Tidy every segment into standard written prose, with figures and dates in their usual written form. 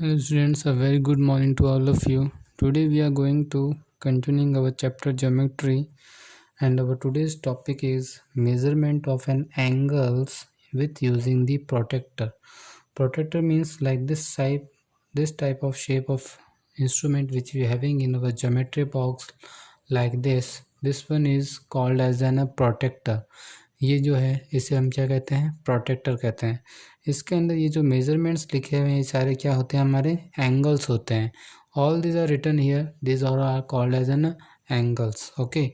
Hello students, a very good morning to all of you. Today we are going to continuing our chapter geometry, and our today's topic is measurement of an angles with using the protractor. Protractor means like this type of shape of instrument which we are having in our geometry box like this. This one is called as a protractor. ये जो है इसे हम क्या कहते हैं, protector कहते हैं। इसके अंदर ये जो मेजरमेंट्स लिखे हुए हैं ये सारे क्या होते हैं, हमारे एंगल्स होते हैं। All these are written here, this all are called as an angles. Okay,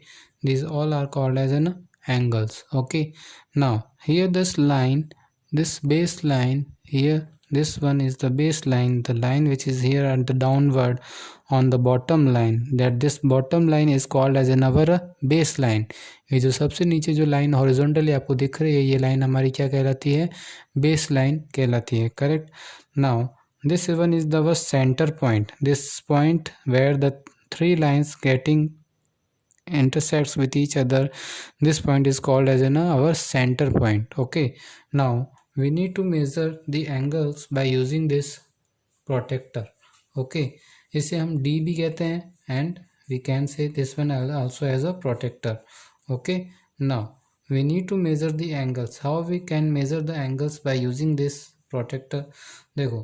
this all are called as an angles. Okay, now here this line, this baseline here, this one is the baseline, the line which is here at the downward on the bottom line, that this bottom line is called as our baseline. ये जो सबसे नीचे जो line horizontally आपको दिख रही है ये लाइन हमारी क्या कहलाती है, बेस लाइन कहलाती है। Correct. Now this one is the centre point, this point where the three lines getting intersects with each other, this point is called as our center point. Okay, now we need to measure the angles by using this protractor. Okay, इसे हम D भी कहते हैं and we can say this one also as a protractor. Okay, now we need to measure the angles. How we can measure the angles by using this protractor? देखो,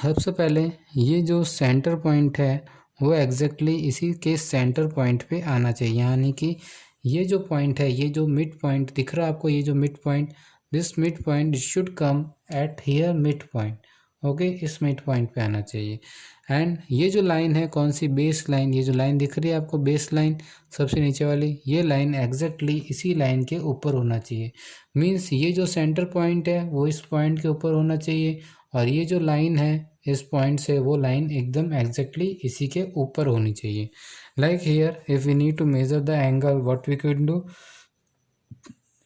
सबसे पहले ये जो सेंटर पॉइंट है वो एग्जैक्टली इसी के centre point पे आना चाहिए, यानी कि ये जो पॉइंट है, ये जो मिड पॉइंट दिख रहा है आपको, ये जो mid point, this mid point should come eight here mid point. Okay, इस मिड पॉइंट पे आना चाहिए। एंड ये जो लाइन है, कौन सी, बेस लाइन, ये जो लाइन दिख रही है आपको बेस लाइन सबसे नीचे वाली, ये लाइन एग्जैक्टली इसी लाइन के ऊपर होना चाहिए। मीन्स ये जो सेंटर पॉइंट है वो इस पॉइंट के ऊपर होना चाहिए, और ये जो लाइन है इस पॉइंट से वो लाइन एकदम एग्जैक्टली इसी के ऊपर होनी चाहिए। Like here if we need to measure the angle, what we can do,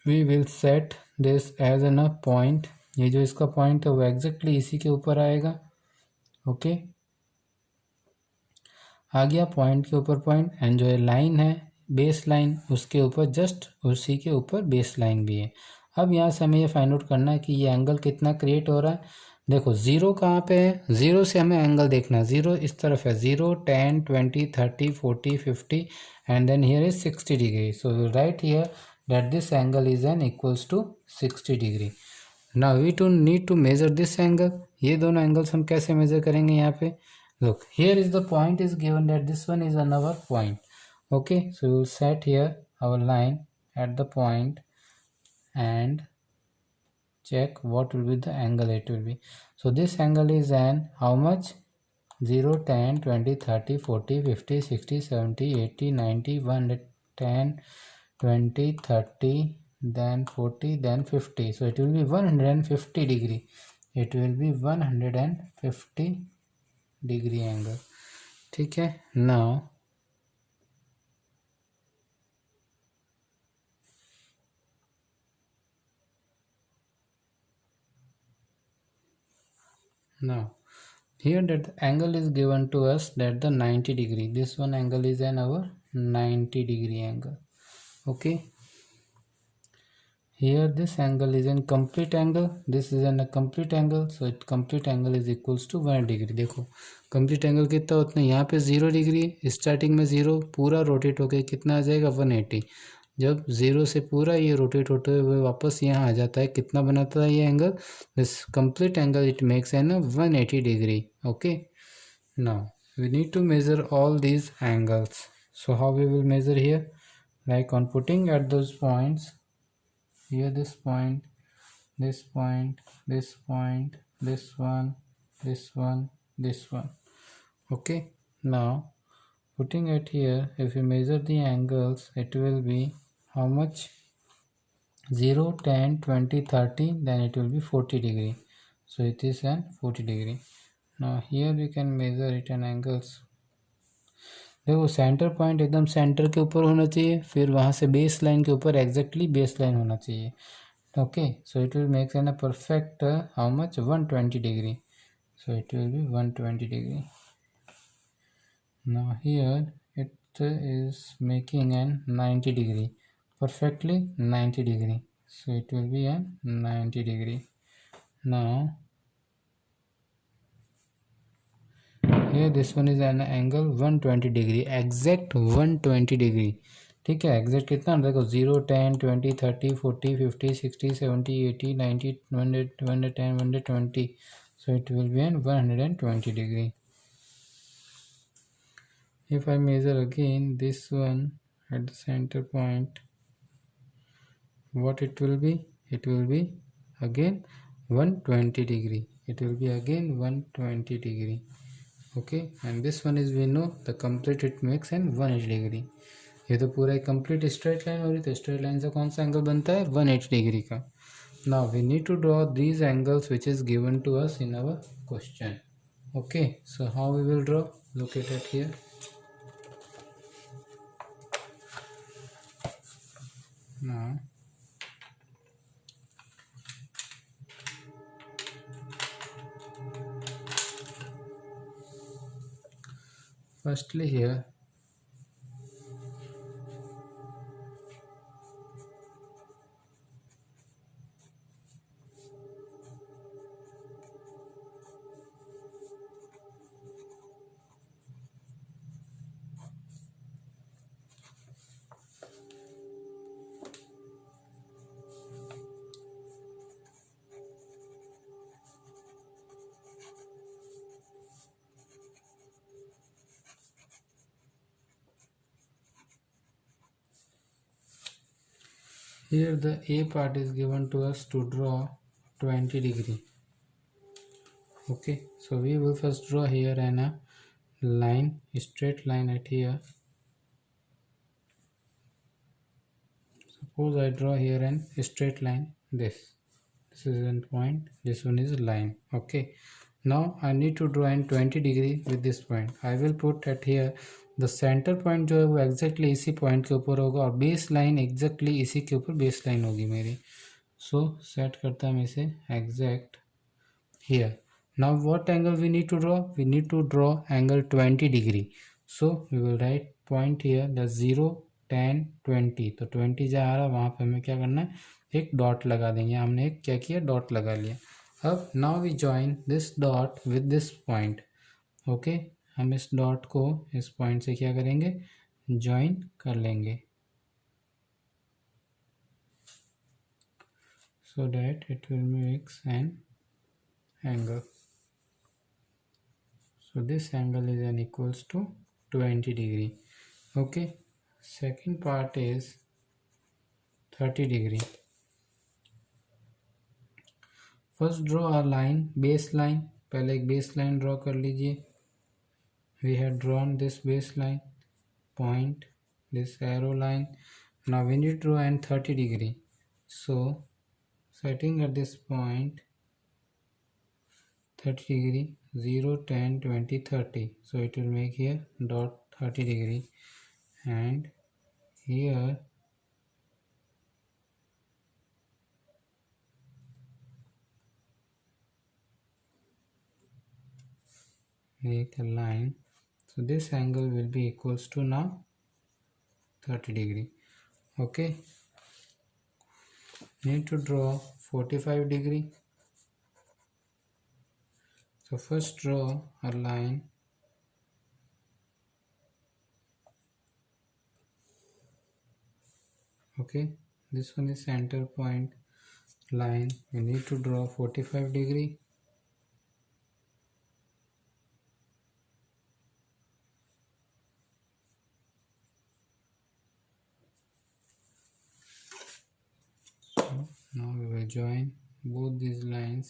we will set this as an point. ये जो इसका पॉइंट है वो एग्जैक्टली इसी के ऊपर आएगा। ओके, आ गया पॉइंट के ऊपर पॉइंट, एंड जो है लाइन है बेस लाइन उसके ऊपर जस्ट उसी के ऊपर बेस लाइन भी है। अब यहाँ से हमें ये फाइंड आउट करना है कि ये एंगल कितना क्रिएट हो रहा है। देखो जीरो कहाँ पे है, जीरो से हमें एंगल देखना है, जीरो इस तरफ है, 0, 10, 20, 30, 40, 50 and then here is 60 degree. So we write here that this angle is an equals to 60 degree. Now we to need to measure this angle. ये दोनों एंगल्स हम कैसे मेजर करेंगे, यहाँ पे look, here is the point is given that this one is another point. Okay, so we will set here our line at the point and check what will be the angle it will be. So this angle is an how much, 0, 10, 20, 30, 40, 50, 60, 70, 80, 90, 110, 20, 30, then 40, then 50. So it will be 150 degree. It will be 150 degree angle. ठीक है। now here that the angle is given to us that the 90 degree, this one angle is an our 90 degree angle. Okay, here this angle is an complete angle, this is an a complete angle, so it complete angle is equals to 1 degree. देखो complete angle कितना उतना, यहाँ पे 0 degree, starting में 0, पूरा rotate होके कितना आ जाएगा 180। जब 0 से पूरा ये रोटेट होते हुए वापस यहाँ आ जाता है, कितना बनाता है ये angle, this complete angle it makes an 180 degree. Okay, now we need to measure all these angles. So how we will measure here, like on putting at those points, here this point, this point, this point, this one, this one, this one. Okay, now putting it here, if you measure the angles it will be how much, 0, 10, 20, 30, then it will be 40 degree. So it is an 40 degree. Now here we can measure it an angles. देखो centre point एकदम centre के ऊपर होना चाहिए, फिर वहाँ से base line के ऊपर एग्जैक्टली बेस लाइन होना चाहिए। Okay, so it will make an a perfect how much, 120 degree. So it will be 120 degree. Now here it is making an 90 degree, perfectly 90 degree, so it will be a 90 degree. Now here this one is an angle 120 degree, exact 120 degree. ठीक है, exact कितना देखो 0 10 20 30 40 50 60 70 80 90 100 110 120, so it will be an 120 degree. If I measure again this one at the center point, what it will be? It will be again 120 degree. It will be again 120 degree. Okay, and this one is, we know the complete it makes an 180 degree. ये तो पूरा एक complete straight line हो रही, तो straight line से कौन सा एंगल बनता है? 180 डिग्री का. Now we need to draw these angles which is given to us in our question. Okay, so how we will draw? Look at it here. Now firstly here the A part is given to us to draw 20 degree. Okay, so we will first draw here a line, straight line at here. Suppose I draw here a straight line, this is a point, this one is a line. Okay, now I need to draw in 20 degree with this point. I will put at here the centre point जो है वो exactly इसी point के ऊपर होगा और base line exactly इसी के ऊपर बेस लाइन होगी मेरी. सो सेट करता हूँ मैं इसे exact here. Now what angle we need to draw? We need to draw angle 20 degree. So we will write point here the 0 10 20. तो 20 जहाँ आ रहा है वहाँ पर हमें क्या करना है? एक डॉट लगा देंगे. हमने एक क्या किया? डॉट लगा लिया. अब now we join this dot with this point. Okay, हम इस डॉट को इस पॉइंट से क्या करेंगे? ज्वाइन कर लेंगे, so that it will makes an angle. So this angle is an equals to 20 degree. Okay, second part is 30 degree. First draw a line, base line. पहले एक बेस लाइन ड्रॉ कर लीजिए. We have drawn this baseline point, this arrow line. Now we need to draw an 30 degree. So setting at this point 30 degree, 0 10 20 30. So it will make here dot 30 degree, and here make a line. So this angle will be equals to now 30 degree. Okay, need to draw 45 degree. So first draw a line. Okay, this one is center point line. We need to draw 45 degree. Now we will join both these lines.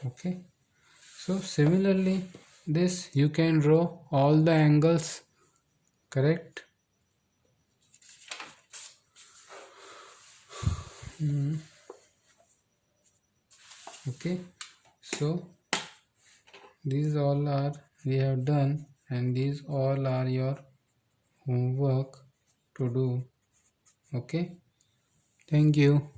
Okay, so similarly this you can draw all the angles, correct? Okay, so these all are we have done, and these all are your homework to do. Okay, thank you.